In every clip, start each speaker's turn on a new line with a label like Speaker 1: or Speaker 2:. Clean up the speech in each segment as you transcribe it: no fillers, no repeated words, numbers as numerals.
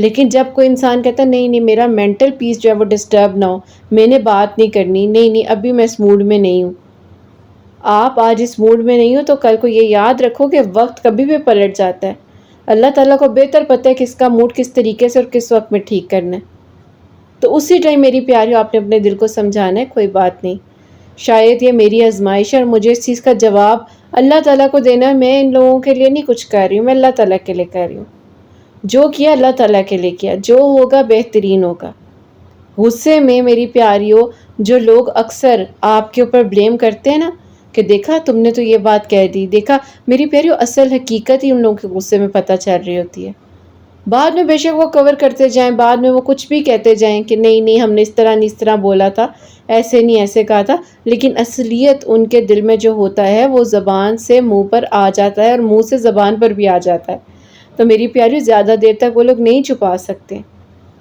Speaker 1: لیکن جب کوئی انسان کہتا ہے نہیں نہیں میرا مینٹل پیس جو ہے وہ ڈسٹرب نہ ہو، میں نے بات نہیں کرنی، نہیں نہیں ابھی میں اس موڈ میں نہیں ہوں، آپ آج اس موڈ میں نہیں ہو تو کل کو یہ یاد رکھو کہ وقت کبھی بھی پلٹ جاتا ہے۔ اللہ تعالیٰ کو بہتر پتہ ہے کس کا موڈ کس طریقے سے اور کس وقت میں ٹھیک کرنا ہے، تو اسی ٹائم میری پیاریو آپ نے اپنے دل کو سمجھانا ہے کوئی بات نہیں، شاید یہ میری آزمائش ہے اور مجھے اس چیز کا جواب اللہ تعالیٰ کو دینا ہے، میں ان لوگوں کے لیے نہیں کچھ کر رہی ہوں، میں اللہ تعالیٰ کے لیے کر رہی ہوں، جو کیا اللہ تعالیٰ کے لیے کیا، جو ہوگا بہترین ہوگا۔ غصے میں میری پیاریوں جو لوگ اکثر آپ کے اوپر بلیم کرتے ہیں نا کہ دیکھا تم نے تو یہ بات کہہ دی، دیکھا، میری پیاریوں اصل حقیقت ہی ان لوگوں کے غصے میں پتہ چل رہی ہوتی ہے۔ بعد میں بے شک وہ کور کرتے جائیں، بعد میں وہ کچھ بھی کہتے جائیں کہ نہیں نہیں ہم نے اس طرح نہیں اس طرح بولا تھا، ایسے نہیں ایسے کہا تھا، لیکن اصلیت ان کے دل میں جو ہوتا ہے وہ زبان سے منہ پر آ جاتا ہے اور منہ سے زبان پر بھی آ جاتا ہے۔ تو میری پیاریوں زیادہ دیر تک وہ لوگ نہیں چھپا سکتے،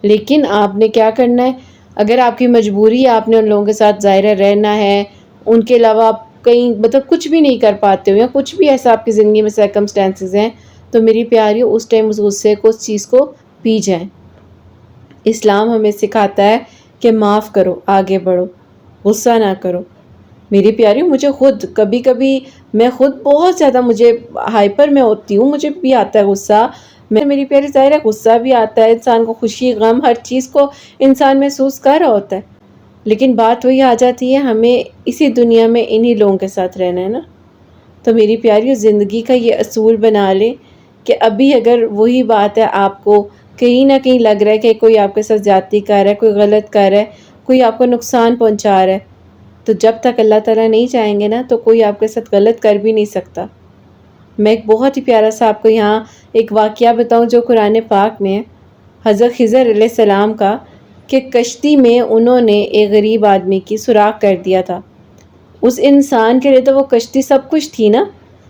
Speaker 1: لیکن آپ نے کیا کرنا ہے، اگر آپ کی مجبوری ہے آپ نے ان لوگوں کے ساتھ ظاہر رہنا ہے، ان کے علاوہ آپ کہیں مطلب کچھ بھی نہیں کر پاتے ہو یا کچھ بھی ایسا آپ کی زندگی میں سرکمسٹانسز ہیں، تو میری پیاریوں اس ٹائم اس غصے کو اس چیز کو پی جائیں۔ اسلام ہمیں سکھاتا ہے کہ معاف کرو، آگے بڑھو، غصہ نہ کرو۔ میری پیاریوں مجھے خود کبھی کبھی میں خود بہت زیادہ مجھے ہائپر میں ہوتی ہوں، مجھے بھی آتا ہے غصہ، میری پیاری ظاہر ہے غصہ بھی آتا ہے، انسان کو خوشی غم ہر چیز کو انسان محسوس کر رہا ہوتا ہے، لیکن بات وہی آ جاتی ہے ہمیں اسی دنیا میں انہی لوگوں کے ساتھ رہنا ہے نا۔ تو میری پیاریوں زندگی کا یہ اصول بنا لیں کہ ابھی اگر وہی بات ہے آپ کو کہیں نہ کہیں لگ رہا ہے کہ کوئی آپ کے ساتھ زیادتی کر رہا ہے، کوئی غلط کر رہا ہے، کوئی آپ کو نقصان پہنچا رہا ہے، تو جب تک اللہ تعالیٰ نہیں چاہیں گے نا تو کوئی آپ کے ساتھ غلط کر بھی نہیں سکتا۔ میں ایک بہت ہی پیارا سا آپ کو یہاں ایک واقعہ بتاؤں جو قرآن پاک میں ہے، حضرت خضر علیہ السلام کا، کہ کشتی میں انہوں نے ایک غریب آدمی کی سوراخ کر دیا تھا۔ اس انسان کے لیے تو وہ کشتی سب کچھ تھی نا،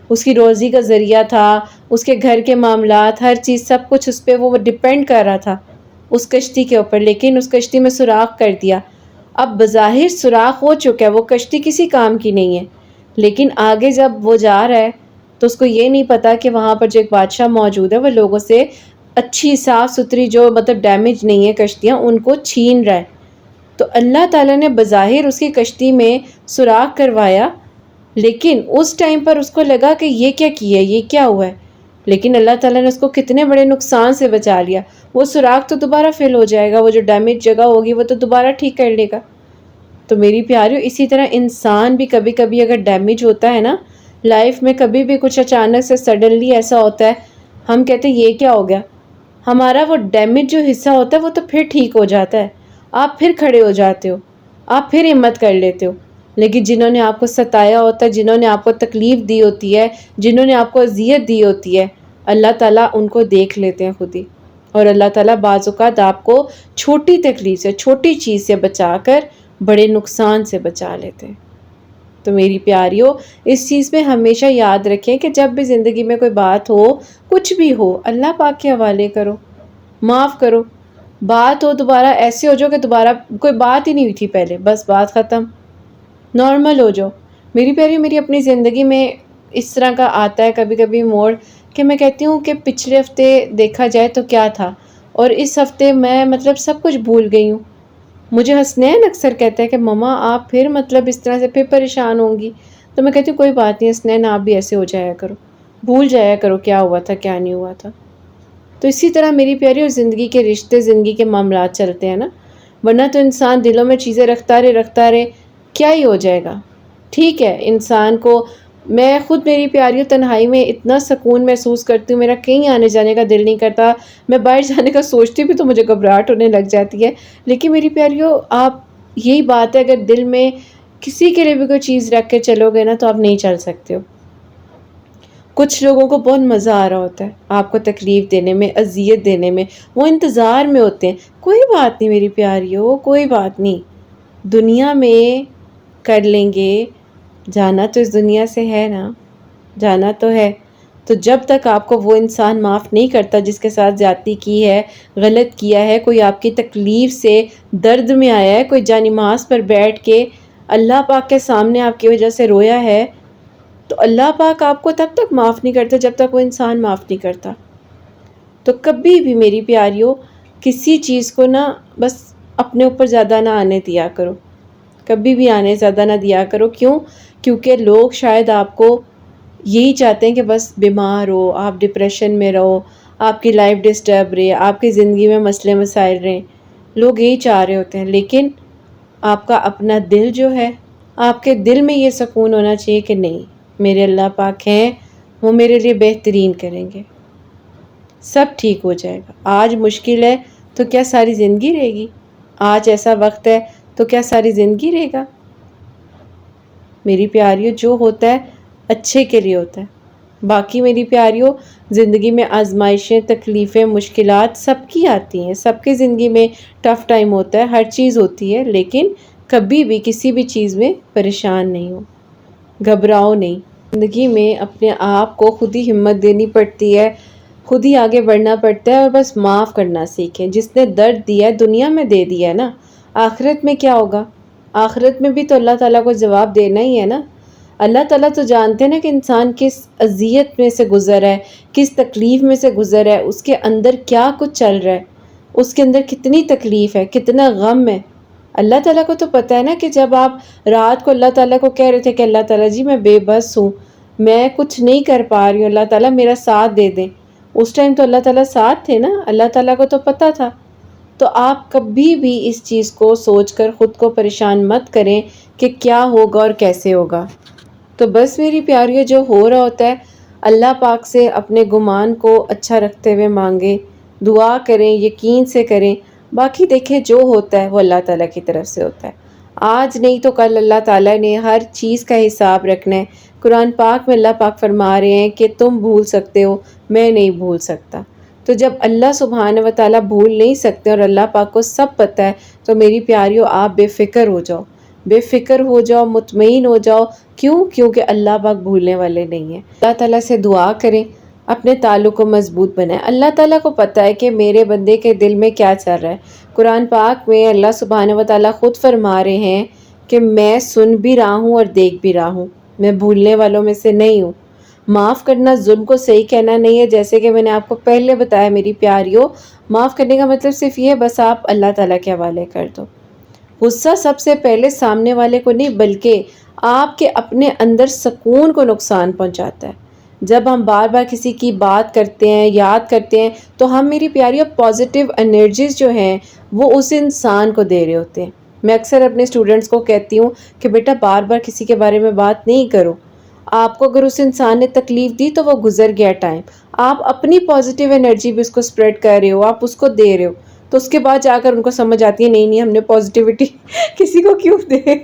Speaker 1: اس کی روزی کا ذریعہ تھا، اس کے گھر کے معاملات ہر چیز سب کچھ اس پہ وہ ڈیپینڈ کر رہا تھا اس کشتی کے اوپر، لیکن اس کشتی میں سوراخ کر دیا۔ اب بظاہر سوراخ ہو چکا ہے، وہ کشتی کسی کام کی نہیں ہے، لیکن آگے جب وہ جا رہا ہے تو اس کو یہ نہیں پتا کہ وہاں پر جو ایک بادشاہ موجود ہے وہ لوگوں سے اچھی صاف ستھری جو مطلب ڈیمیج نہیں ہے کشتیاں ان کو چھین رہا ہے۔ تو اللہ تعالیٰ نے بظاہر اس کی کشتی میں سوراخ کروایا، لیکن اس ٹائم پر اس کو لگا کہ یہ کیا کیا ہے، یہ کیا ہوا ہے، لیکن اللہ تعالیٰ نے اس کو کتنے بڑے نقصان سے بچا لیا۔ وہ سوراخ تو دوبارہ فل ہو جائے گا، وہ جو ڈیمیج جگہ ہوگی وہ تو دوبارہ ٹھیک کر لے گا۔ تو میری پیاریوں اسی طرح انسان بھی کبھی کبھی اگر ڈیمیج ہوتا ہے نا لائف میں، کبھی بھی کچھ اچانک سے سڈنلی ایسا ہوتا ہے، ہم کہتے ہیں یہ کیا ہو گیا، ہمارا وہ ڈیمیج جو حصہ ہوتا ہے وہ تو پھر ٹھیک ہو جاتا ہے، آپ پھر کھڑے ہو جاتے ہو، آپ پھر ہمت کر لیتے ہو، لیکن جنہوں نے آپ کو ستایا ہوتا ہے، جنہوں نے آپ کو تکلیف دی ہوتی ہے، جنہوں نے آپ کو اذیت دی ہوتی ہے، اللہ تعالیٰ ان کو دیکھ لیتے ہیں خود ہی، اور اللہ تعالیٰ بعض اوقات آپ کو چھوٹی تکلیف سے چھوٹی چیز سے بچا کر بڑے نقصان سے بچا لیتے ہیں۔ تو میری پیاریوں اس چیز میں ہمیشہ یاد رکھیں کہ جب بھی زندگی میں کوئی بات ہو، کچھ بھی ہو، اللہ پاک کے حوالے کرو، معاف کرو، بات ہو دوبارہ ایسے ہو جاؤ کہ دوبارہ کوئی بات ہی نہیں ہوئی تھی پہلے، بس بات ختم، نارمل ہو جاؤ۔ میری پیاریوں میری اپنی زندگی میں اس طرح کا آتا ہے کبھی کبھی موڑ کہ میں کہتی ہوں کہ پچھلے ہفتے دیکھا جائے تو کیا تھا، اور اس ہفتے میں مطلب سب کچھ بھول گئی ہوں۔ مجھے حسنین اکثر کہتا ہے کہ مما آپ پھر مطلب اس طرح سے پھر پریشان ہوں گی، تو میں کہتی ہوں کوئی بات نہیں حسنین، آپ بھی ایسے ہو جایا کرو، بھول جایا کرو کیا ہوا تھا کیا نہیں ہوا تھا۔ تو اسی طرح میری پیاری اور زندگی کے رشتے زندگی کے معاملات چلتے ہیں نا، ورنہ تو انسان دلوں میں چیزیں رکھتا رہے کیا ہی ہو جائے گا۔ ٹھیک ہے انسان کو، میں خود میری پیاریوں تنہائی میں اتنا سکون محسوس کرتی ہوں، میرا کہیں آنے جانے کا دل نہیں کرتا، میں باہر جانے کا سوچتی بھی تو مجھے گھبراہٹ ہونے لگ جاتی ہے، لیکن میری پیاریوں آپ یہی بات ہے اگر دل میں کسی کے لیے بھی کوئی چیز رکھ کے چلو گے نا تو آپ نہیں چل سکتے ہو۔ کچھ لوگوں کو بہت مزہ آ رہا ہوتا ہے آپ کو تکلیف دینے میں، اذیت دینے میں، وہ انتظار میں ہوتے ہیں، کوئی بات نہیں میری پیاریوں، کوئی بات نہیں، دنیا میں کر لیں گے، جانا تو اس دنیا سے ہے نا، جانا تو ہے، تو جب تک آپ کو وہ انسان معاف نہیں کرتا جس کے ساتھ زیادتی کی ہے، غلط کیا ہے، کوئی آپ کی تکلیف سے درد میں آیا ہے، کوئی جانماز پر بیٹھ کے اللہ پاک کے سامنے آپ کی وجہ سے رویا ہے، تو اللہ پاک آپ کو تب تک معاف نہیں کرتا جب تک وہ انسان معاف نہیں کرتا۔ تو کبھی بھی میری پیاریوں کسی چیز کو نا بس اپنے اوپر زیادہ نہ آنے دیا کرو، کبھی بھی آنے زیادہ نہ دیا کرو۔ کیوں؟ کیونکہ لوگ شاید آپ کو یہی چاہتے ہیں کہ بس بیمار ہو، آپ ڈپریشن میں رہو، آپ کی لائف ڈسٹرب رہے، آپ کی زندگی میں مسئلے مسائل رہیں، لوگ یہی چاہ رہے ہوتے ہیں۔ لیکن آپ کا اپنا دل جو ہے، آپ کے دل میں یہ سکون ہونا چاہیے کہ نہیں، میرے اللہ پاک ہیں، وہ میرے لیے بہترین کریں گے، سب ٹھیک ہو جائے گا۔ آج مشکل ہے تو کیا ساری زندگی رہے گی؟ آج ایسا وقت ہے تو کیا ساری زندگی رہے گا؟ میری پیاریوں، جو ہوتا ہے اچھے کے لیے ہوتا ہے۔ باقی میری پیاریوں، زندگی میں آزمائشیں، تکلیفیں، مشکلات سب کی آتی ہیں، سب کی زندگی میں ٹف ٹائم ہوتا ہے، ہر چیز ہوتی ہے، لیکن کبھی بھی کسی بھی چیز میں پریشان نہیں ہو، گھبراؤ نہیں۔ زندگی میں اپنے آپ کو خود ہی ہمت دینی پڑتی ہے، خود ہی آگے بڑھنا پڑتا ہے، اور بس معاف کرنا سیکھیں۔ جس نے درد دیا ہے دنیا میں دے دیا ہے نا، آخرت میں کیا ہوگا؟ آخرت میں بھی تو اللہ تعالیٰ کو جواب دینا ہی ہے نا۔ اللہ تعالیٰ تو جانتے ہیں نا کہ انسان کس اذیت میں سے گزر ہے، کس تکلیف میں سے گزر ہے، اس کے اندر کیا کچھ چل رہا ہے، اس کے اندر کتنی تکلیف ہے، کتنا غم ہے۔ اللہ تعالیٰ کو تو پتہ ہے نا کہ جب آپ رات کو اللہ تعالیٰ کو کہہ رہے تھے کہ اللہ تعالیٰ جی میں بے بس ہوں، میں کچھ نہیں کر پا رہی ہوں، اللہ تعالیٰ میرا ساتھ دے دیں، اس ٹائم تو اللہ تعالیٰ ساتھ تھے نا، اللہ تعالیٰ کو تو پتہ تھا۔ تو آپ کبھی بھی اس چیز کو سوچ کر خود کو پریشان مت کریں کہ کیا ہوگا اور کیسے ہوگا۔ تو بس میری پیاریوں، جو ہو رہا ہوتا ہے اللہ پاک سے اپنے گمان کو اچھا رکھتے ہوئے مانگیں، دعا کریں، یقین سے کریں۔ باقی دیکھیں جو ہوتا ہے وہ اللہ تعالیٰ کی طرف سے ہوتا ہے، آج نہیں تو کل اللہ تعالیٰ نے ہر چیز کا حساب رکھنا ہے۔ قرآن پاک میں اللہ پاک فرما رہے ہیں کہ تم بھول سکتے ہو، میں نہیں بھول سکتا۔ تو جب اللہ سبحانہ و تعالیٰ بھول نہیں سکتے اور اللہ پاک کو سب پتہ ہے، تو میری پیاریوں آپ بے فکر ہو جاؤ، بے فکر ہو جاؤ، مطمئن ہو جاؤ۔ کیوں؟ کیونکہ اللہ پاک بھولنے والے نہیں ہیں۔ اللہ تعالیٰ سے دعا کریں، اپنے تعلق کو مضبوط بنائیں۔ اللہ تعالیٰ کو پتہ ہے کہ میرے بندے کے دل میں کیا چل رہا ہے۔ قرآن پاک میں اللہ سبحانہ و تعالیٰ خود فرما رہے ہیں کہ میں سن بھی رہا ہوں اور دیکھ بھی رہا ہوں، میں بھولنے والوں میں سے نہیں ہوں۔ معاف کرنا ظلم کو صحیح کہنا نہیں ہے، جیسے کہ میں نے آپ کو پہلے بتایا میری پیاریوں، معاف کرنے کا مطلب صرف یہ ہے بس آپ اللہ تعالیٰ کے حوالے کر دو۔ غصہ سب سے پہلے سامنے والے کو نہیں بلکہ آپ کے اپنے اندر سکون کو نقصان پہنچاتا ہے۔ جب ہم بار بار کسی کی بات کرتے ہیں، یاد کرتے ہیں، تو ہم میری پیاریوں پازیٹیو انرجیز جو ہیں وہ اس انسان کو دے رہے ہوتے ہیں۔ میں اکثر اپنے اسٹوڈنٹس کو کہتی ہوں کہ بیٹا بار بار کسی کے بارے میں بات نہیں کرو، آپ کو اگر اس انسان نے تکلیف دی تو وہ گزر گیا ٹائم، آپ اپنی پازیٹیو انرجی بھی اس کو اسپریڈ کر رہے ہو، آپ اس کو دے رہے ہو، تو اس کے بعد جا کر ان کو سمجھ آتی ہے نہیں نہیں ہم نے پازیٹیوٹی کسی کو کیوں دے۔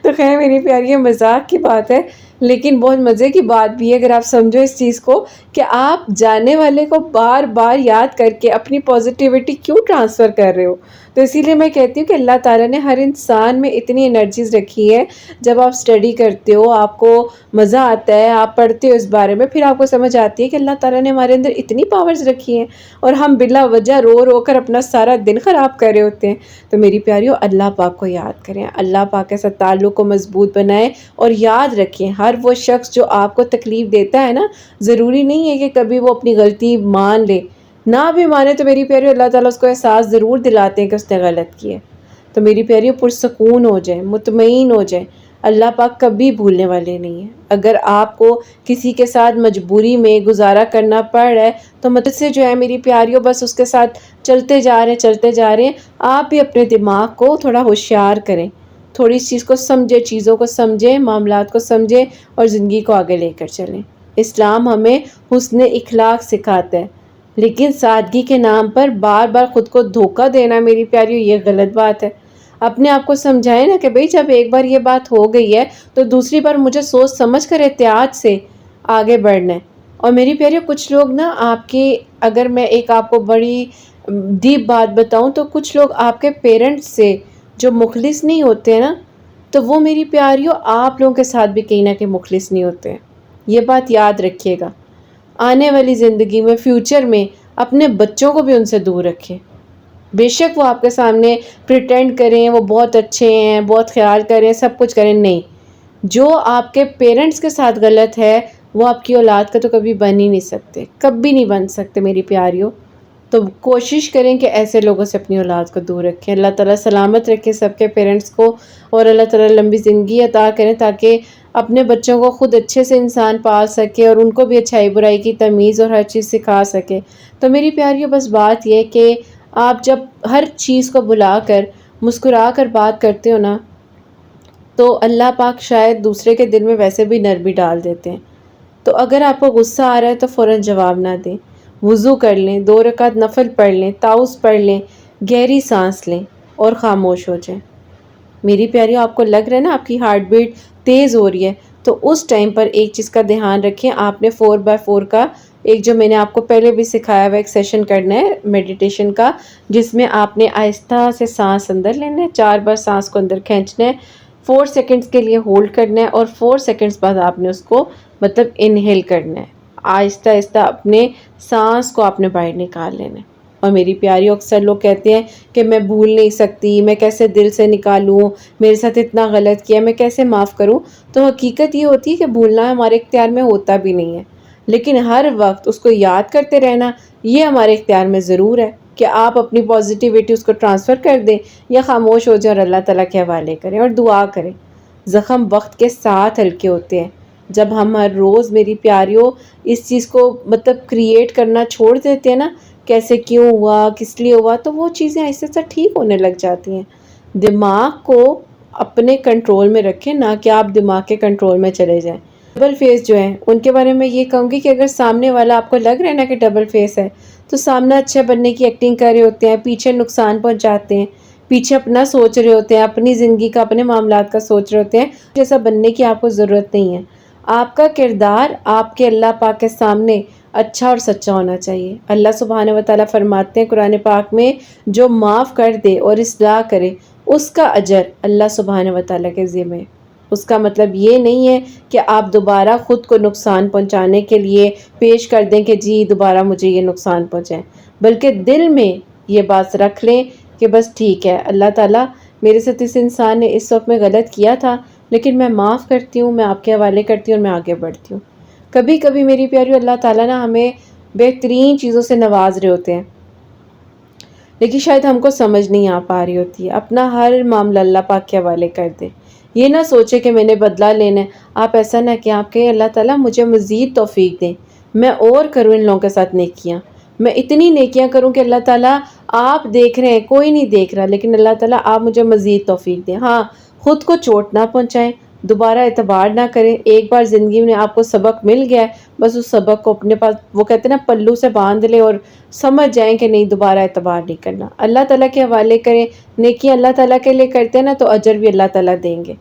Speaker 1: تو خیر میری پیاری، یہ مذاق کی بات ہے لیکن بہت مزے کی بات بھی ہے اگر آپ سمجھو اس چیز کو کہ آپ جاننے والے کو بار بار یاد کر کے اپنی پازیٹیوٹی کیوں ٹرانسفر کر رہے ہو۔ تو اسی لیے میں کہتی ہوں کہ اللہ تعالیٰ نے ہر انسان میں اتنی انرجیز رکھی ہے، جب آپ اسٹڈی کرتے ہو آپ کو مزہ آتا ہے، آپ پڑھتے ہو اس بارے میں، پھر آپ کو سمجھ آتی ہے کہ اللہ تعالیٰ نے ہمارے اندر اتنی پاورز رکھی ہیں اور ہم بلا وجہ رو رو کر اپنا سارا دن خراب کر رہے ہوتے ہیں۔ تو میری پیاریوں اللہ پاک کو یاد کریں، اللہ پاک کے ساتھ تعلق کو مضبوط بنائیں، اور یاد رکھیں ہر وہ شخص جو آپ کو تکلیف دیتا ہے نا، ضروری نہیں ہے کہ کبھی وہ اپنی غلطی مان لے، نہ بھی مانے تو میری پیاری اللہ تعالیٰ اس کو احساس ضرور دلاتے ہیں کہ اس نے غلط کیا ہے۔ تو میری پیاری پرسکون ہو جائیں، مطمئن ہو جائیں، اللہ پاک کبھی بھولنے والے نہیں ہیں۔ اگر آپ کو کسی کے ساتھ مجبوری میں گزارا کرنا پڑ رہا ہے تو مطلب سے جو ہے میری پیاریوں بس اس کے ساتھ چلتے جا رہے ہیں۔ آپ بھی اپنے دماغ کو تھوڑا ہوشیار کریں، تھوڑی اس چیز کو سمجھیں، چیزوں کو سمجھیں، معاملات کو سمجھیں اور زندگی کو آگے لے کر چلیں۔ اسلام ہمیں حسن اخلاق سکھاتا ہے، لیکن سادگی کے نام پر بار بار خود کو دھوکہ دینا میری پیاریوں یہ غلط بات ہے۔ اپنے آپ کو سمجھائیں نا کہ بھئی جب ایک بار یہ بات ہو گئی ہے تو دوسری بار مجھے سوچ سمجھ کر احتیاط سے آگے بڑھنا ہے۔ اور میری پیاریوں کچھ لوگ نا آپ کے، اگر میں ایک آپ کو بڑی ڈیپ بات بتاؤں تو کچھ لوگ آپ کے پیرنٹس سے جو مخلص نہیں ہوتے ہیں نا، تو وہ میری پیاریوں آپ لوگوں کے ساتھ بھی کہیں نہ کہیں مخلص نہیں ہوتے ہیں۔ یہ بات یاد رکھیے گا، آنے والی زندگی میں، فیوچر میں اپنے بچوں کو بھی ان سے دور رکھیں۔ بے شک وہ آپ کے سامنے پریٹینڈ کریں وہ بہت اچھے ہیں، بہت خیال کریں، سب کچھ کریں، نہیں، جو آپ کے پیرنٹس کے ساتھ غلط ہے وہ آپ کی اولاد کا تو کبھی بن ہی نہیں سکتے، کبھی نہیں بن سکتے میری پیاریوں۔ تو کوشش کریں کہ ایسے لوگوں سے اپنی اولاد کو دور رکھیں۔ اللہ تعالیٰ سلامت رکھے سب کے پیرنٹس کو، اور اللہ تعالیٰ لمبی زندگی عطا کریں تاکہ اپنے بچوں کو خود اچھے سے انسان پال سکے اور ان کو بھی اچھائی برائی کی تمیز اور ہر چیز سکھا سکے۔ تو میری پیاریوں، بس بات یہ کہ آپ جب ہر چیز کو بھلا کر مسکرا کر بات کرتے ہو نا، تو اللہ پاک شاید دوسرے کے دل میں ویسے بھی نرمی ڈال دیتے ہیں۔ تو اگر آپ کو غصہ آ رہا ہے تو فوراً جواب نہ دیں، وضو کر لیں، 2 رکعت نفل پڑھ لیں، تعوذ پڑھ لیں، گہری سانس لیں اور خاموش ہو جائیں۔ میری پیاریوں، آپ کو لگ رہا ہے نا آپ کی ہارٹ بیٹ تیز ہو رہی ہے، تو اس ٹائم پر ایک چیز کا دھیان رکھیں، آپ نے 4x4 کا ایک، جو میں نے آپ کو پہلے بھی سکھایا ہوا، ایک سیشن کرنا ہے میڈیٹیشن کا، جس میں آپ نے آہستہ سے سانس اندر لینا ہے، 4 بار سانس کو اندر کھینچنا ہے، 4 سیکنڈز کے لیے ہولڈ کرنا ہے، اور 4 سیکنڈز بعد آپ نے اس کو مطلب انہیل کرنا ہے۔ آہستہ آہستہ اپنے سانس کو آپ نے باہر نکال لینا ہے۔ اور میری پیاریوں، اکثر لوگ کہتے ہیں کہ میں بھول نہیں سکتی، میں کیسے دل سے نکالوں، میرے ساتھ اتنا غلط کیا، میں کیسے معاف کروں؟ تو حقیقت یہ ہوتی ہے کہ بھولنا ہمارے اختیار میں ہوتا بھی نہیں ہے، لیکن ہر وقت اس کو یاد کرتے رہنا یہ ہمارے اختیار میں ضرور ہے کہ آپ اپنی پازیٹیوٹی اس کو ٹرانسفر کر دیں یا خاموش ہو جائیں اور اللہ تعالیٰ کے حوالے کریں اور دعا کریں۔ زخم وقت کے ساتھ ہلکے ہوتے ہیں۔ جب ہم ہر روز، میری پیاریوں، اس چیز کو مطلب کریٹ کرنا چھوڑ دیتے ہیں نا، کیسے کیوں ہوا، کس لیے ہوا، تو وہ چیزیں ایسے سے ٹھیک ہونے لگ جاتی ہیں۔ دماغ کو اپنے کنٹرول میں رکھیں، نہ کہ آپ دماغ کے کنٹرول میں چلے جائیں۔ ڈبل فیس جو ہیں ان کے بارے میں یہ کہوں گی کہ اگر سامنے والا آپ کو لگ رہا ہے نا کہ ڈبل فیس ہے، تو سامنے اچھے بننے کی ایکٹنگ کر رہے ہوتے ہیں، پیچھے نقصان پہنچاتے ہیں، پیچھے اپنا سوچ رہے ہوتے ہیں، اپنی زندگی کا، اپنے معاملات کا سوچ رہے ہوتے ہیں۔ جیسا بننے کی آپ کو ضرورت نہیں ہے۔ آپ کا کردار آپ کے اللہ پاک کے سامنے اچھا اور سچا ہونا چاہیے۔ اللہ سبحانہ و تعالیٰ فرماتے ہیں قرآن پاک میں، جو معاف کر دے اور اصلاح کرے اس کا اجر اللہ سبحانہ و تعالیٰ کے ذمہ ہے۔ اس کا مطلب یہ نہیں ہے کہ آپ دوبارہ خود کو نقصان پہنچانے کے لیے پیش کر دیں کہ جی دوبارہ مجھے یہ نقصان پہنچائے، بلکہ دل میں یہ بات رکھ لیں کہ بس ٹھیک ہے، اللہ تعالیٰ میرے ساتھ اس انسان نے اس وقت میں غلط کیا تھا، لیکن میں معاف کرتی ہوں، میں آپ کے حوالے کرتی ہوں اور میں آگے بڑھتی ہوں۔ کبھی کبھی میری پیاری، اللہ تعالیٰ نا ہمیں بہترین چیزوں سے نواز رہے ہوتے ہیں، لیکن شاید ہم کو سمجھ نہیں آ پا رہی ہوتی ہے۔ اپنا ہر معاملہ اللہ پاک کے حوالے کر دیں۔ یہ نہ سوچے کہ میں نے بدلہ لینا ہے۔ آپ ایسا نہ کہ آپ کہیں اللہ تعالیٰ مجھے مزید توفیق دیں، میں اور کروں ان لوگوں کے ساتھ نیکیاں، میں اتنی نیکیاں کروں کہ اللہ تعالیٰ آپ دیکھ رہے ہیں، کوئی نہیں دیکھ رہا، لیکن اللہ تعالیٰ آپ مجھے مزید توفیق دیں۔ ہاں، خود کو چوٹ نہ پہنچائیں، دوبارہ اعتبار نہ کریں۔ ایک بار زندگی میں آپ کو سبق مل گیا ہے، بس اس سبق کو اپنے پاس، وہ کہتے ہیں نا، پلو سے باندھ لیں اور سمجھ جائیں کہ نہیں، دوبارہ اعتبار نہیں کرنا، اللہ تعالیٰ کے حوالے کریں۔ نیکیاں اللہ تعالیٰ کے لیے کرتے ہیں نا، تو اجر بھی اللہ تعالیٰ دیں گے۔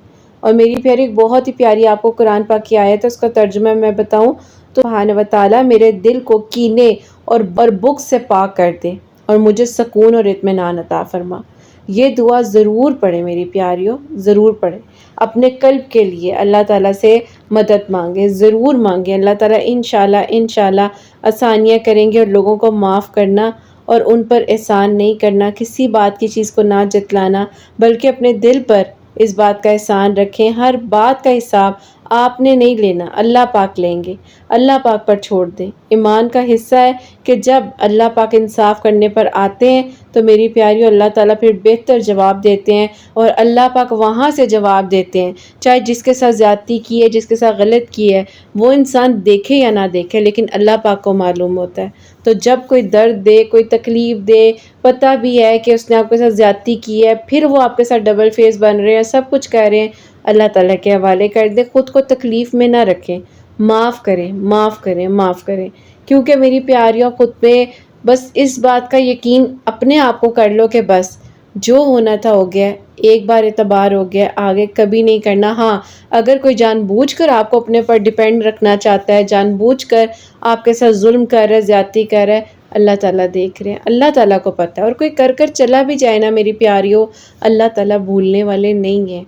Speaker 1: اور میری پیاری، بہت ہی پیاری آپ کو قرآن پاک کی آیت ہے، اس کا ترجمہ میں بتاؤں تو سبحانہ و تعالیٰ میرے دل کو کینے اور بغض سے پاک کر دے اور مجھے سکون اور اطمینان عطا فرما۔ یہ دعا ضرور پڑھیں میری پیاریوں، ضرور پڑھیں۔ اپنے قلب کے لیے اللہ تعالیٰ سے مدد مانگیں، ضرور مانگیں۔ اللہ تعالیٰ انشاءاللہ آسانیاں کریں گے، اور لوگوں کو معاف کرنا اور ان پر احسان نہیں کرنا، کسی بات کی چیز کو نہ جتلانا، بلکہ اپنے دل پر اس بات کا احسان رکھیں۔ ہر بات کا حساب آپ نے نہیں لینا، اللہ پاک لیں گے، اللہ پاک پر چھوڑ دیں۔ ایمان کا حصہ ہے کہ جب اللہ پاک انصاف کرنے پر آتے ہیں تو میری پیاریوں، اللہ تعالیٰ پھر بہتر جواب دیتے ہیں، اور اللہ پاک وہاں سے جواب دیتے ہیں، چاہے جس کے ساتھ زیادتی کی ہے، جس کے ساتھ غلط کی ہے، وہ انسان دیکھے یا نہ دیکھے، لیکن اللہ پاک کو معلوم ہوتا ہے۔ تو جب کوئی درد دے، کوئی تکلیف دے، پتہ بھی ہے کہ اس نے آپ کے ساتھ زیادتی کی ہے، پھر وہ آپ کے ساتھ ڈبل فیس بن رہے ہیں، سب کچھ کہہ رہے ہیں، اللہ تعالیٰ کے حوالے کر دیں۔ خود کو تکلیف میں نہ رکھیں، معاف کریں، معاف کریں، معاف کریں، کیونکہ میری پیاریوں، خود پہ بس اس بات کا یقین اپنے آپ کو کر لو کہ بس جو ہونا تھا ہو گیا، ایک بار اعتبار ہو گیا، آگے کبھی نہیں کرنا۔ ہاں، اگر کوئی جان بوجھ کر آپ کو اپنے پر ڈیپینڈ رکھنا چاہتا ہے، جان بوجھ کر آپ کے ساتھ ظلم کر رہا ہے، زیادتی کر رہا ہے، اللہ تعالیٰ دیکھ رہے ہیں، اللہ تعالیٰ کو پتہ ہے۔ اور کوئی کر چلا بھی جائے نا میری پیاریوں، اللہ تعالیٰ بھولنے والے نہیں ہیں۔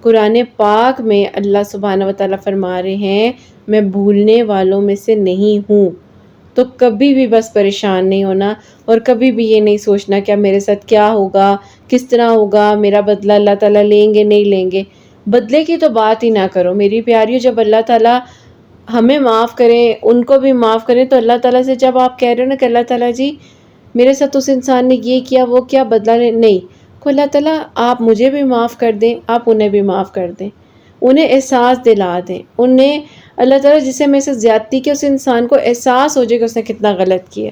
Speaker 1: قرآن پاک میں اللہ سبحانہ و تعالیٰ فرما رہے ہیں، میں بھولنے والوں میں سے نہیں ہوں۔ تو کبھی بھی بس پریشان نہیں ہونا، اور کبھی بھی یہ نہیں سوچنا کہ اب میرے ساتھ کیا ہوگا، کس طرح ہوگا، میرا بدلہ اللہ تعالیٰ لیں گے نہیں لیں گے۔ بدلے کی تو بات ہی نہ کرو میری پیاریوں۔ جب اللہ تعالیٰ ہمیں معاف کریں، ان کو بھی معاف کریں، تو اللہ تعالیٰ سے جب آپ کہہ رہے ہو نا کہ اللہ تعالیٰ جی میرے ساتھ اس انسان نے یہ کیا وہ کیا، بدلہ نہیں کو اللہ تعالیٰ آپ مجھے بھی معاف کر دیں، آپ انہیں بھی معاف کر دیں، انہیں احساس دلا دیں، انہیں اللہ تعالیٰ جسے میں سے زیادتی کی اس انسان کو احساس ہو جائے کہ اس نے کتنا غلط کیا۔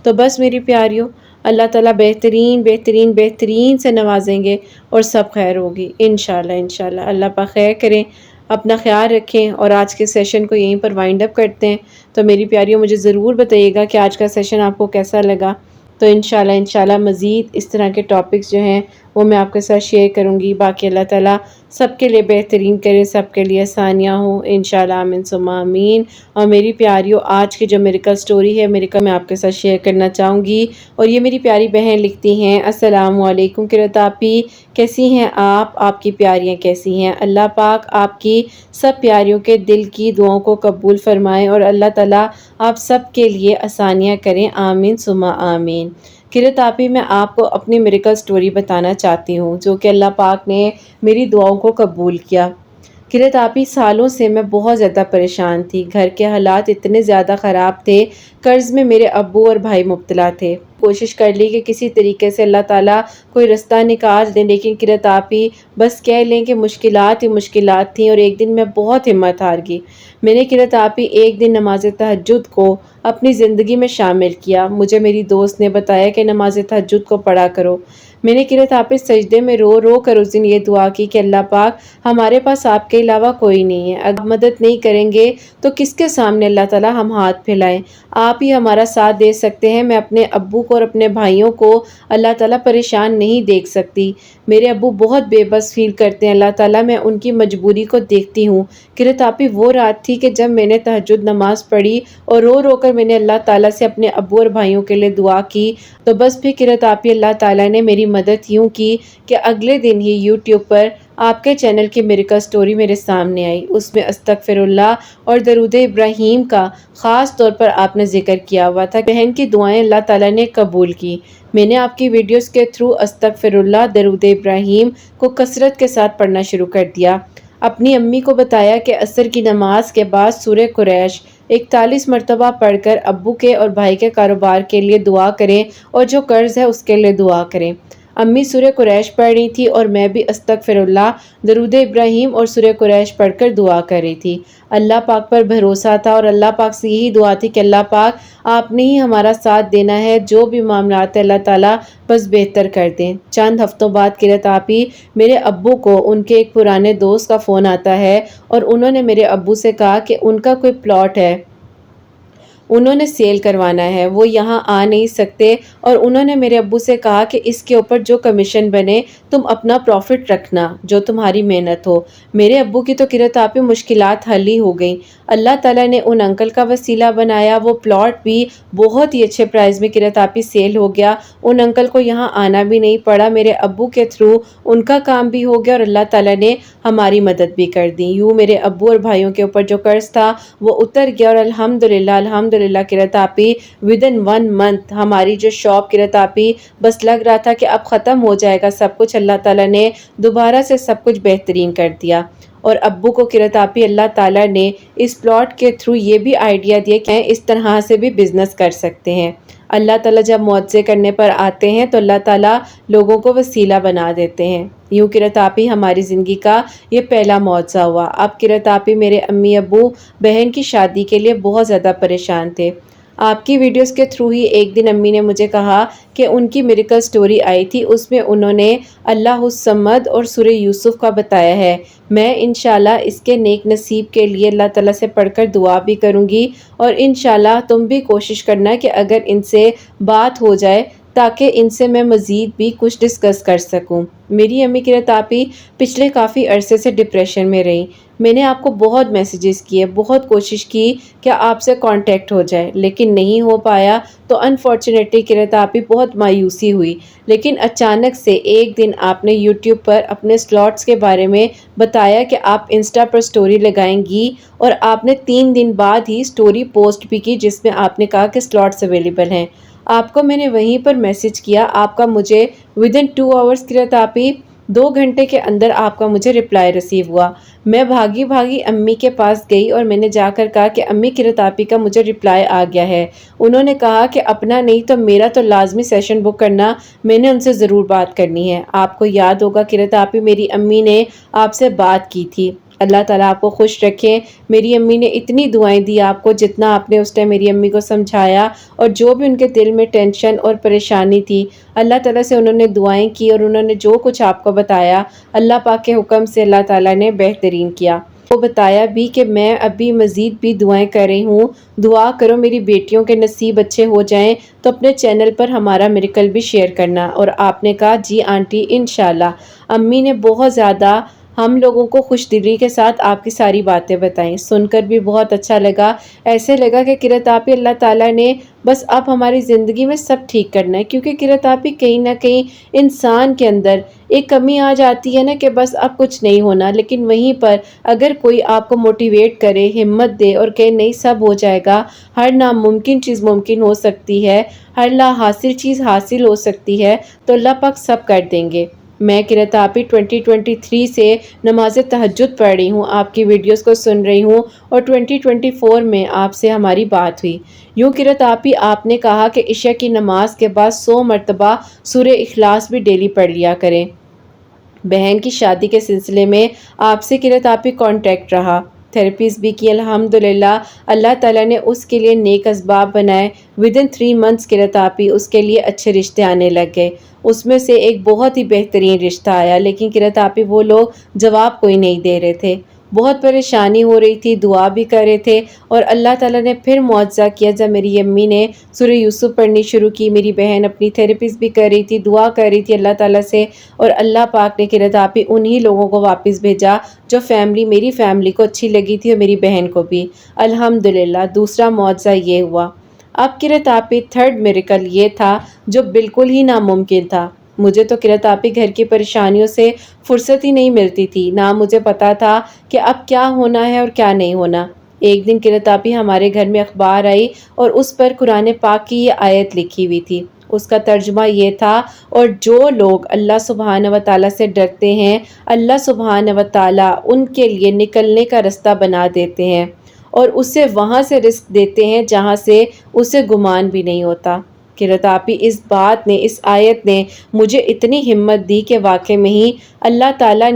Speaker 1: تو بس میری پیاریوں، اللہ تعالیٰ بہترین بہترین بہترین سے نوازیں گے اور سب خیر ہوگی انشاءاللہ انشاءاللہ۔ اللہ پاک خیر کریں، اپنا خیال رکھیں، اور آج کے سیشن کو یہیں پر وائنڈ اپ کرتے ہیں۔ تو میری پیاریوں مجھے ضرور بتائیے گا کہ آج کا سیشن آپ کو کیسا لگا۔ تو انشاءاللہ مزید اس طرح کے ٹاپکس جو ہیں وہ میں آپ کے ساتھ شیئر کروں گی۔ باقی اللہ تعالیٰ سب کے لیے بہترین کریں، سب کے لیے آسانیاں ہوں انشاءاللہ، آمین ثم آمین۔ اور میری پیاریوں، آج کی جو میریکل سٹوری ہے میں آپ کے ساتھ شیئر کرنا چاہوں گی، اور یہ میری پیاری بہن لکھتی ہیں: السلام علیکم قرۃ آپی، کیسی ہیں آپ کی پیاریاں کیسی ہیں؟ اللہ پاک آپ کی سب پیاریوں کے دل کی دعاؤں کو قبول فرمائیں، اور اللہ تعالیٰ آپ سب کے لیے آسانیاں کریں، آمین ثم آمین۔ قرۃ آپی، میں آپ کو اپنی میریکل سٹوری بتانا چاہتی ہوں جو کہ اللہ پاک نے میری دعاؤں کو قبول کیا۔ قرۃ آپی، سالوں سے میں بہت زیادہ پریشان تھی، گھر کے حالات اتنے زیادہ خراب تھے، قرض میں میرے ابو اور بھائی مبتلا تھے۔ کوشش کر لی کہ کسی طریقے سے اللہ تعالیٰ کوئی رستہ نکال دیں، لیکن قرۃ آپی بس کہہ لیں کہ مشکلات ہی مشکلات تھیں، اور ایک دن میں بہت ہمت ہار گئی۔ میں نے قرۃ آپی ایک دن نماز تہجد کو اپنی زندگی میں شامل کیا۔ مجھے میری دوست نے بتایا کہ نماز تہجد کو پڑھا کرو۔ میں نے قرۃ آپی سجدے میں رو رو کر اس دن یہ دعا کی کہ اللہ پاک، ہمارے پاس آپ کے علاوہ کوئی نہیں ہے، اگر مدد نہیں کریں گے تو کس کے سامنے اللہ تعالیٰ ہم ہاتھ پھیلائیں؟ آپ ہی ہمارا ساتھ دے سکتے ہیں۔ میں اپنے ابو کو اور اپنے بھائیوں کو اللہ تعالیٰ پریشان نہیں دیکھ سکتی۔ میرے ابو بہت بے بس فیل کرتے ہیں، اللہ تعالیٰ میں ان کی مجبوری کو دیکھتی ہوں۔ قرۃ آپی وہ رات تھی کہ جب میں نے تہجد نماز پڑھی اور رو رو کر میں نے اللہ تعالیٰ سے اپنے ابو اور بھائیوں کے لیے دعا کی، تو بس پھر قرۃ آپی اللہ تعالیٰ نے میری مدد یوں کی کہ اگلے دن ہی یوٹیوب پر آپ کے چینل کی میریکل سٹوری میرے سامنے آئی۔ اس میں استغفر اللہ اور درود ابراہیم کا خاص طور پر آپ نے ذکر کیا ہوا تھا۔ بہن کی دعائیں اللہ تعالیٰ نے قبول کی۔ میں نے آپ کی ویڈیوز کے تھرو استغفر اللہ، درود ابراہیم کو کثرت کے ساتھ پڑھنا شروع کر دیا۔ اپنی امی کو بتایا کہ عصر کی نماز کے بعد سورہ قریش 41 مرتبہ پڑھ کر ابو کے اور بھائی کے کاروبار کے لیے دعا کریں، اور جو قرض ہے اس کے لیے دعا کریں۔ امی سورہ قریش پڑھ رہی تھی اور میں بھی استغفر اللہ، درود ابراہیم اور سورہ قریش پڑھ کر دعا کر رہی تھی۔ اللہ پاک پر بھروسہ تھا، اور اللہ پاک سے یہی دعا تھی کہ اللہ پاک آپ نے ہی ہمارا ساتھ دینا ہے، جو بھی معاملات اللہ تعالیٰ بس بہتر کر دیں۔ چند ہفتوں بعد قرۃ آپی میرے ابو کو ان کے ایک پرانے دوست کا فون آتا ہے، اور انہوں نے میرے ابو سے کہا کہ ان کا کوئی پلاٹ ہے، انہوں نے سیل کروانا ہے، وہ یہاں آ نہیں سکتے، اور انہوں نے میرے ابو سے کہا کہ اس کے اوپر جو کمیشن بنے تم اپنا پروفٹ رکھنا، جو تمہاری محنت ہو۔ میرے ابو کی تو قرۃ آپی مشکلات حل ہی ہو گئیں۔ اللہ تعالیٰ نے ان انکل کا وسیلہ بنایا، وہ پلاٹ بھی بہت ہی اچھے پرائز میں قرۃ آپی سیل ہو گیا۔ ان انکل کو یہاں آنا بھی نہیں پڑا، میرے ابو کے تھرو ان کا کام بھی ہو گیا، اور اللہ تعالیٰ نے ہماری مدد بھی کر دی۔ یوں میرے ابو اور بھائیوں کے اوپر جو قرض تھا وہ اتر گیا، اور الحمدللہ قرۃ آپی ودن 1 منتھ ہماری جو شاپ قرۃ آپی بس لگ رہا تھا کہ اب ختم ہو جائے گا سب کچھ، اللہ تعالیٰ نے دوبارہ سے سب کچھ بہترین کر دیا۔ اور ابو کو قرۃ آپی اللہ تعالیٰ نے اس پلاٹ کے تھرو یہ بھی آئیڈیا دیا کہ اس طرح سے بھی بزنس کر سکتے ہیں۔ اللہ تعالیٰ جب معجزے کرنے پر آتے ہیں تو اللہ تعالیٰ لوگوں کو وسیلہ بنا دیتے ہیں۔ یوں قرۃ آپی ہماری زندگی کا یہ پہلا معجزہ ہوا۔ اب قرۃ آپی میرے امی ابو بہن کی شادی کے لیے بہت زیادہ پریشان تھے۔ آپ کی ویڈیوز کے تھرو ہی ایک دن امی نے مجھے کہا کہ ان کی میریکل سٹوری آئی تھی، اس میں انہوں نے اللہ الصمد اور سورہ یوسف کا بتایا ہے۔ میں انشاءاللہ اس کے نیک نصیب کے لیے اللہ تعالیٰ سے پڑھ کر دعا بھی کروں گی، اور انشاءاللہ تم بھی کوشش کرنا کہ اگر ان سے بات ہو جائے تاکہ ان سے میں مزید بھی کچھ ڈسکس کر سکوں۔ میری امی قرۃ آپی پچھلے کافی عرصے سے ڈپریشن میں رہیں۔ میں نے آپ کو بہت میسیجز کیے، بہت کوشش کی کہ آپ سے کانٹیکٹ ہو جائے، لیکن نہیں ہو پایا، تو انفارچونیٹلی قرۃ آپی بہت مایوسی ہوئی۔ لیکن اچانک سے ایک دن آپ نے یوٹیوب پر اپنے سلاٹس کے بارے میں بتایا کہ آپ انسٹا پر سٹوری لگائیں گی، اور آپ نے 3 دن بعد ہی سٹوری پوسٹ بھی کی جس میں آپ نے کہا کہ سلاٹس اویلیبل ہیں۔ آپ کو میں نے وہیں پر میسج کیا، آپ کا مجھے ودن 2 آورز قرۃ آپی 2 گھنٹے کے اندر آپ کا مجھے رپلائی ریسیو ہوا۔ میں بھاگی بھاگی امی کے پاس گئی اور میں نے جا کر کہا کہ امی قرۃ آپی کا مجھے رپلائی آ گیا ہے۔ انہوں نے کہا کہ اپنا نہیں تو میرا تو لازمی سیشن بک کرنا، میں نے ان سے ضرور بات کرنی ہے۔ آپ کو یاد ہوگا قرۃ آپی، میری امی نے آپ سے بات کی تھی۔ اللہ تعالیٰ آپ کو خوش رکھیں۔ میری امی نے اتنی دعائیں دی آپ کو، جتنا آپ نے اس ٹائم میری امی کو سمجھایا، اور جو بھی ان کے دل میں ٹینشن اور پریشانی تھی، اللہ تعالیٰ سے انہوں نے دعائیں کی اور انہوں نے جو کچھ آپ کو بتایا، اللہ پاک کے حکم سے اللہ تعالیٰ نے بہترین کیا۔ وہ بتایا بھی کہ میں ابھی مزید بھی دعائیں کر رہی ہوں، دعا کرو میری بیٹیوں کے نصیب اچھے ہو جائیں تو اپنے چینل پر ہمارا میریکل بھی شیئر کرنا۔ اور آپ نے کہا جی آنٹی انشاءاللہ۔ امی نے بہت زیادہ ہم لوگوں کو خوش دلی کے ساتھ آپ کی ساری باتیں بتائیں، سن کر بھی بہت اچھا لگا۔ ایسے لگا کہ قرۃ آپی اللہ تعالیٰ نے بس اب ہماری زندگی میں سب ٹھیک کرنا ہے، کیونکہ قرۃ آپی کہیں نہ کہیں انسان کے اندر ایک کمی آ جاتی ہے نا کہ بس اب کچھ نہیں ہونا، لیکن وہیں پر اگر کوئی آپ کو موٹیویٹ کرے، ہمت دے اور کہ نہیں سب ہو جائے گا، ہر ناممکن چیز ممکن ہو سکتی ہے، ہر لا حاصل چیز حاصل ہو سکتی ہے، تو اللہ پاک سب کر دیں گے۔ میں قرۃ آپی 2023 سے نماز تہجد پڑھ رہی ہوں، آپ کی ویڈیوز کو سن رہی ہوں، اور 2024 میں آپ سے ہماری بات ہوئی۔ یوں قرۃ آپی آپ نے کہا کہ عشاء کی نماز کے بعد 100 مرتبہ سورہ اخلاص بھی ڈیلی پڑھ لیا کریں۔ بہن کی شادی کے سلسلے میں آپ سے قرۃ آپی کانٹیکٹ رہا، تھراپیز بھی کی الحمدللہ، اللہ تعالیٰ نے اس کے لیے نیک اسباب بنائے۔ ودن 3 months قرۃ آپی اس کے لیے اچھے رشتے آنے لگ گئے۔ اس میں سے ایک بہت ہی بہترین رشتہ آیا، لیکن قرۃ آپی وہ لوگ جواب کوئی نہیں دے رہے تھے، بہت پریشانی ہو رہی تھی، دعا بھی کر رہے تھے، اور اللہ تعالیٰ نے پھر معجزہ کیا جب میری امی نے سورہ یوسف پڑھنی شروع کی۔ میری بہن اپنی تھراپیز بھی کر رہی تھی، دعا کر رہی تھی اللہ تعالیٰ سے، اور اللہ پاک نے قرۃ آپی انہی لوگوں کو واپس بھیجا جو میری فیملی کو اچھی لگی تھی، اور میری بہن کو بھی الحمدللہ۔ دوسرا معجزہ یہ ہوا۔ اب قرۃ آپی 3rd میریکل یہ تھا جو بالکل ہی ناممکن تھا۔ مجھے تو قرۃ آپی گھر کی پریشانیوں سے فرصت ہی نہیں ملتی تھی، نہ مجھے پتا تھا کہ اب کیا ہونا ہے اور کیا نہیں ہونا۔ ایک دن قرۃ آپی ہمارے گھر میں اخبار آئی اور اس پر قرآن پاک کی یہ آیت لکھی ہوئی تھی۔ اس کا ترجمہ یہ تھا، اور جو لوگ اللہ سبحانہ و تعالیٰ سے ڈرتے ہیں، اللہ سبحانہ و تعالیٰ ان کے لیے نکلنے کا رستہ بنا دیتے ہیں، اور اسے وہاں سے رزق دیتے ہیں جہاں سے اسے گمان بھی نہیں ہوتا۔ قرۃ آپی اس بات نے، اس آیت نے مجھے اتنی ہمت دی کہ واقعی میں ہی اللہ تعالیٰ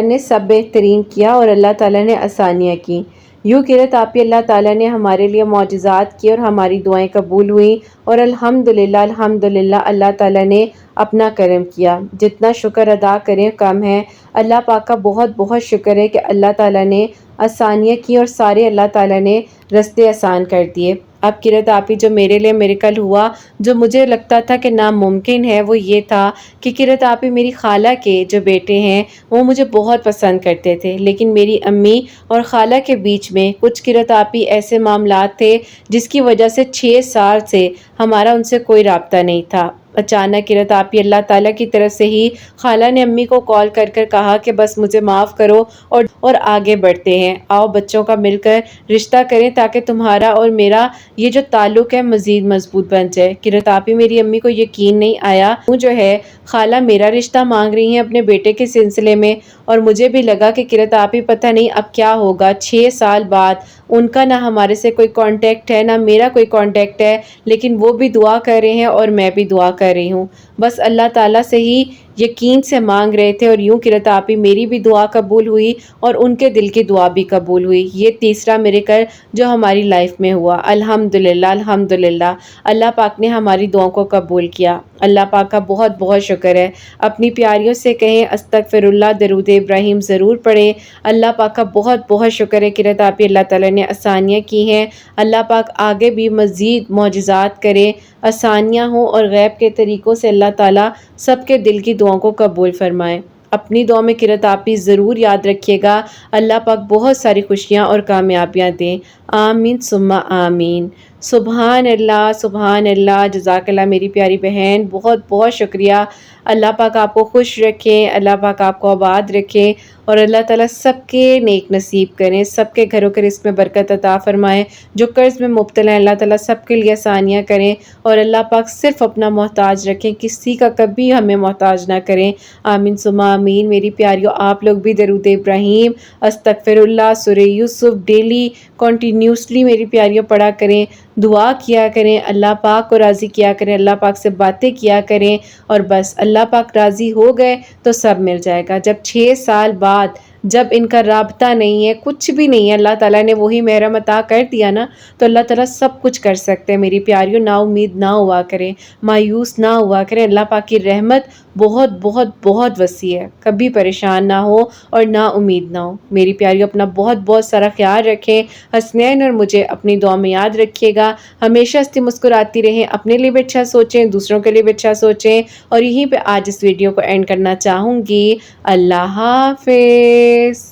Speaker 1: نے سب بہترین کیا اور اللہ تعالیٰ نے آسانیاں کی۔ یوں قرۃ آپی اللہ تعالیٰ نے ہمارے لیے معجزات کیے اور ہماری دعائیں قبول ہوئیں، اور الحمدللہ الحمدللہ اللہ تعالیٰ نے اپنا کرم کیا۔ جتنا شکر ادا کریں کم ہے۔ اللہ پاک کا بہت بہت شکر ہے کہ اللہ تعالیٰ نے آسانیاں کی اور سارے اللہ تعالیٰ نے رستے آسان کر دیے۔ اب قرۃ آپی جو میرے لیے میریکل ہوا، جو مجھے لگتا تھا کہ ناممکن ہے، وہ یہ تھا کہ قرۃ آپی میری خالہ کے جو بیٹے ہیں وہ مجھے بہت پسند کرتے تھے، لیکن میری امی اور خالہ کے بیچ میں کچھ قرۃ آپی ایسے معاملات تھے جس کی وجہ سے 6 سال سے ہمارا ان سے کوئی رابطہ نہیں تھا۔ اچانک قرۃ آپی اللہ تعالیٰ کی طرف سے ہی خالہ نے امی کو کال کر کر کہا کہ بس مجھے معاف کرو اور آگے بڑھتے ہیں، آؤ بچوں کا مل کر رشتہ کریں تاکہ تمہارا اور میرا یہ جو تعلق ہے مزید مضبوط بن جائے۔ قرۃ آپی میری امی کو یقین نہیں آیا، وہ جو ہے خالہ میرا رشتہ مانگ رہی ہیں اپنے بیٹے کے سلسلے میں، اور مجھے بھی لگا کہ قرۃ آپی پتہ نہیں اب کیا ہوگا۔ 6 سال بعد ان کا نہ ہمارے سے کوئی کانٹیکٹ ہے، نہ میرا کوئی کانٹیکٹ ہے، لیکن وہ بھی دعا کر رہے ہیں اور میں بھی دعا کر رہی ہوں، بس اللہ تعالیٰ سے ہی یقین سے مانگ رہے تھے، اور یوں قرۃ آپی میری بھی دعا قبول ہوئی اور ان کے دل کی دعا بھی قبول ہوئی۔ یہ تیسرا میریکل جو ہماری لائف میں ہوا، الحمدللہ الحمدللہ، اللہ پاک نے ہماری دعاؤں کو قبول کیا۔ اللہ پاک کا بہت بہت شکر ہے۔ اپنی پیاریوں سے کہیں استغفر اللہ، درود ابراہیم ضرور پڑھیں۔ اللہ پاک کا بہت بہت شکر ہے، قرۃ آپی اللہ تعالیٰ نے آسانیاں کی ہیں، اللہ پاک آگے بھی مزید معجزات کرے، آسانیاں ہوں، اور غیب کے طریقوں سے اللہ تعالیٰ سب کے دل کی دعاؤں کو قبول فرمائے۔ اپنی دعا میں قرۃ آپی ضرور یاد رکھیے گا۔ اللہ پاک بہت ساری خوشیاں اور کامیابیاں دیں، آمین ثم آمین۔ سبحان اللہ، جزاک اللہ میری پیاری بہن، بہت بہت شکریہ۔ اللہ پاک آپ کو خوش رکھیں، اللہ پاک آپ کو آباد رکھیں، اور اللہ تعالیٰ سب کے نیک نصیب کریں، سب کے گھروں کے رزق میں برکت عطا فرمائیں۔ جو قرض میں مبتلا ہیں اللہ تعالیٰ سب کے لیے آسانیاں کریں، اور اللہ پاک صرف اپنا محتاج رکھیں، کسی کا کبھی ہمیں محتاج نہ کریں۔ آمین ثم آمین۔ میری پیاریوں، آپ لوگ بھی درود ابراہیم، استغفر اللہ، سورہ یوسف ڈیلی کنٹینیوسلی میری پیاریوں پڑھا کریں، دعا کیا کریں، اللہ پاک کو راضی کیا کریں، اللہ پاک سے باتیں کیا کریں، اور بس اللہ پاک راضی ہو گئے تو سب مل جائے گا۔ جب 6 سال بعد جب ان کا رابطہ نہیں ہے، کچھ بھی نہیں ہے، اللہ تعالیٰ نے وہی محرم عطا کر دیا نا، تو اللہ تعالیٰ سب کچھ کر سکتے ہیں۔ میری پیاریوں، نا امید نہ ہوا کریں، مایوس نہ ہوا کریں، اللہ پاک کی رحمت بہت بہت بہت وسیع ہے، کبھی پریشان نہ ہو اور نا امید نہ ہو۔ میری پیاریوں، اپنا بہت بہت سارا خیال رکھیں، حسنین اور مجھے اپنی دعا میں یاد رکھیے گا، ہمیشہ ہنستی مسکراتی رہیں، اپنے لیے بھی اچھا سوچیں، دوسروں کے لیے بھی اچھا سوچیں، اور یہیں پہ آج اس ویڈیو کو اینڈ کرنا چاہوں گی۔ اللہ حافظ۔